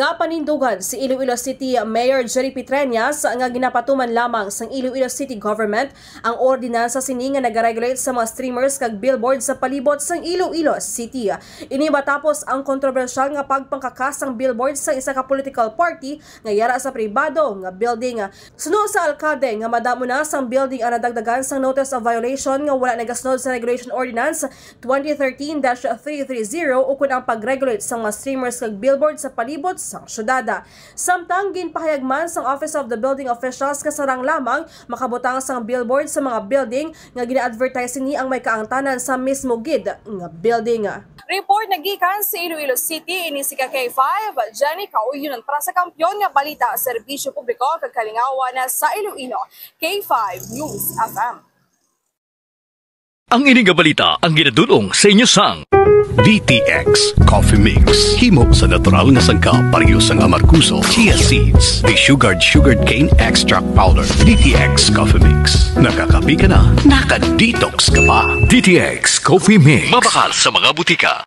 Nagapanindugan si Iloilo City Mayor Jerry Petreñas nga ginapatuman lamang sang Iloilo City Government ang ordinansa sini nga nagaregulate sa mga streamers kag billboard sa palibot sang Iloilo City. Ini matapos ang kontrobersyal nga pagpangkakas sang billboard sa isa ka political party nga yara sa pribado nga building. Suno sa alkalde nga madamo na sang building ang nadagdagan sang notice of violation nga wala nagasunod sa Regulation Ordinance 2013-330 ukon ang pag-regulate sang mga streamers kag billboard sa palibot sa syudad. Samtang ginpahayagman sang Office of the Building Officials kasarang lamang makabutang sang billboard sa mga building nga gina-advertise ni ang may kaangtanan sa mismo gid nga building. Report nagikan sa Iloilo City ini si K5 Jenny Kauyon para sa Kampiyon nga balita serbisyo publiko kag kalingawan sa Iloilo. K5 News FM. Ang ining balita ang ginadulong sa inyo sang DTX Coffee Mix. Himo sa natural nga sangka pareho sang amarkuso, chia seeds, sugared cane extract powder. DTX Coffee Mix. Nakakapi ka na, naka-detox ka pa. DTX Coffee Mix. Mabakal sa mga butika.